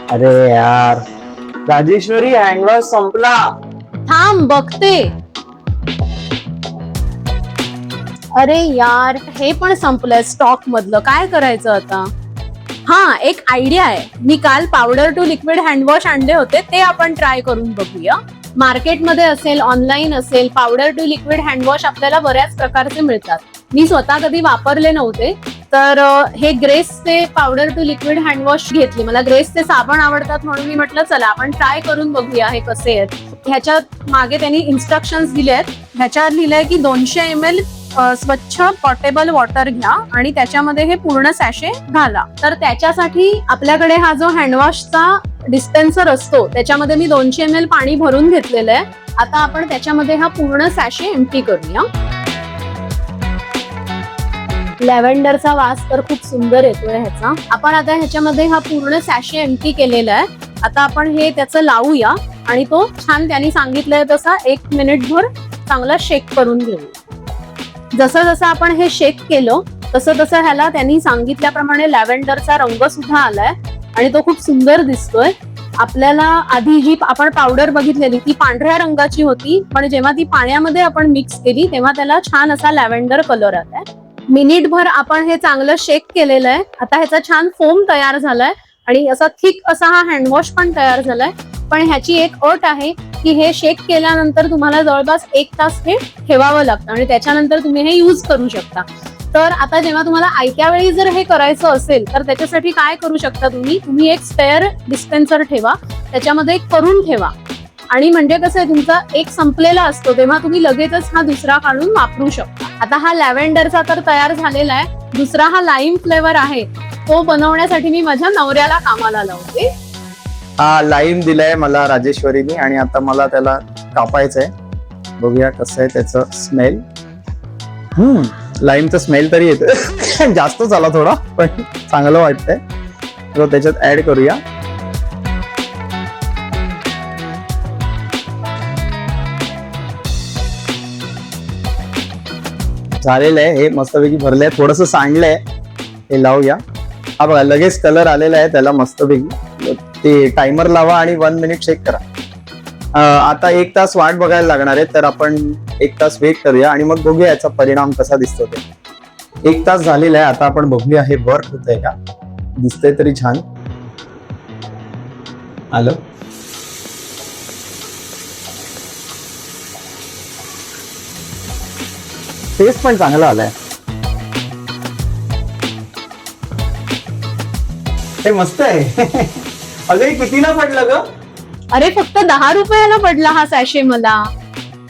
अरे यार, राजेश्वरी हँडवॉश संपला. थांब बघते. अरे यार, हे पण संपलंय स्टॉक मधलं. काय करायचं आता? हा, एक आयडिया आहे. मी काल पावडर टू लिक्विड हँडवॉश आणले होते, ते आपण ट्राय करून बघूया. मार्केटमध्ये असेल, ऑनलाईन असेल, पावडर टू लिक्विड हँडवॉश आपल्याला बऱ्याच प्रकारचे मिळतात. मी स्वतः कधी वापरले नव्हते, तर हे ग्रेसचे पावडर टू लिक्विड हँडवॉश घेतली. मला ग्रेसचे साबण आवडतात म्हणून मी म्हटलं चला आपण ट्राय करून बघूया हे कसे आहेत. ह्याच्यात मागे त्यांनी इन्स्ट्रक्शन्स दिले आहेत. ह्याच्यात लिहिलंय की 200 ml स्वच्छ पॉटेबल वॉटर घ्या आणि त्याच्यामध्ये हे पूर्ण सॅशे घाला. तर त्याच्यासाठी आपल्याकडे हा जो हँडवॉशचा डिस्पेन्सर असतो त्याच्यामध्ये मी 200 ml पाणी भरून घेतलेलं आहे. आता आपण त्याच्यामध्ये हा पूर्ण सॅशे एम्प्टी करूया. लॅव्हेंडरचा वास तर खूप सुंदर येतोय ह्याचा. आपण आता ह्याच्यामध्ये हा पूर्ण सॅशे एम्प्टी केलेला आहे. आता आपण हे त्याचं लावूया आणि तो छान त्यांनी सांगितलंय तसा 1 मिनिटभर चांगला शेक करून घेऊया. जसं जसं आपण हे शेक केलं तसं तसं ह्याला त्यांनी सांगितल्याप्रमाणे लॅव्हेंडरचा रंग सुद्धा आलाय आणि तो खूप सुंदर दिसतोय. आपल्याला आधी जी आपण पावडर बघितलेली ती पांढऱ्या रंगाची होती, पण जेव्हा ती पाण्यामध्ये आपण मिक्स केली तेव्हा त्याला छान असा लॅव्हेंडर कलर आलाय. मिनिटभर आपण हे चांगलं शेक केलेलं आहे. आता ह्याचा छान फोम तयार झालाय आणि असा थिक असा हा हँडवॉश पण तयार झालाय. पण ह्याची एक अट आहे की हे शेक केल्यानंतर तुम्हाला जवळपास 1 तास हे ठेवावं लागतं आणि त्याच्यानंतर तुम्ही हे यूज करू शकता. तर आता जेव्हा तुम्हाला आयत्या वेळी जर हे करायचं असेल तर त्याच्यासाठी काय करू शकता तुम्ही एक स्पेअर डिस्पेन्सर ठेवा, त्याच्यामध्ये एक करून ठेवा आणि म्हणजे कसं आहे तुमचा एक संपलेला असतो तेव्हा तुम्ही लगेचच हा दुसरा काढून वापरू शकता. आता हा लॅव्हेंडरचा तर तयार झालेला आहे. दुसरा हा लाईम फ्लेवर आहे, तो बनवण्यासाठी मी माझ्या नवऱ्याला कामाला लावते. हा लाईम दिलाय मला राजेश्वरीनी आणि आता मला त्याला कापायचंय. बघूया कसं आहे त्याचं स्मेल. लाईमचा स्मेल तरी येतो. जास्त झाला थोडा, पण चांगलं वाटतंय. तर त्याच्यात ऍड करूया. झालेलं आहे हे, मस्तपैकी भरलंय. थोडस सांडलंय, हे लावूया. हा बघा लगेच कलर आलेला आहे त्याला मस्तपैकी. ते टायमर लावा आणि 1 मिनिट चेक करा. आता 1 तास वाट बघायला लागणार आहे, तर आपण 1 तास वेट करूया आणि मग बघूया याचा परिणाम कसा दिसतो ते. 1 तास झालेला आहे, आता आपण बघूया हे वर्क होतंय का. दिसतंय तरी छान आलं. टेस्ट पण चांगला आलाय. हे मस्त आहे. अगं कितीला पडलं ग? अरे फक्त 10 रुपयाला पडला हा सॅशे मला.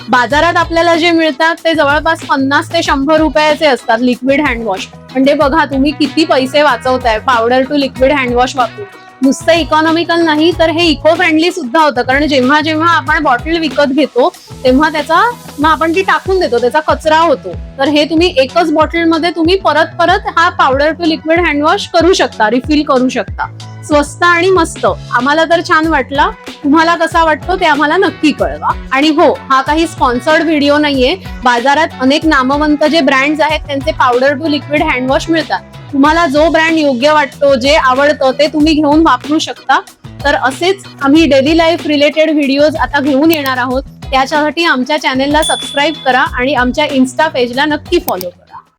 बाजारात आपल्याला जे मिळतात ते जवळपास 50 ते 100 रुपयाचे असतात लिक्विड हँडवॉश. म्हणजे बघा तुम्ही किती पैसे वाचवताय पावडर टू लिक्विड हँडवॉश वापरून. नुसतं इकॉनॉमिकल नाही तर हे इको फ्रेंडली सुद्धा होतं, कारण जेव्हा जेव्हा आपण बॉटल विकत घेतो तेव्हा त्याचा मग आपण ती टाकून देतो, त्याचा कचरा होतो. तर हे तुम्ही एकच बॉटलमध्ये तुम्ही परत परत हा पावडर टू लिक्विड हँडवॉश करू शकता, रिफिल करू शकता. स्वस्त आणि मस्त. आम्हाला तर छान वाटला. तुम्हाला कसा वाटतो ते आम्हाला नक्की कळवा. आणि हो, हा काही स्पॉन्सर्ड व्हिडिओ नाहीये. बाजारात अनेक नामवंत जे ब्रँड्स आहेत त्यांचे पावडर टू लिक्विड हँडवॉश मिळतात. तुम्हाला जो ब्रँड योग्य वाटतो, जे आवडतं ते तुम्ही घेऊन वापरू शकता. तर असेच आम्ही डेली लाईफ रिलेटेड व्हिडिओज आता घेऊन येणार आहोत. त्याच्यासाठी आमच्या चॅनेलला सबस्क्राईब करा आणि आमच्या इन्स्टा पेजला नक्की फॉलो करा.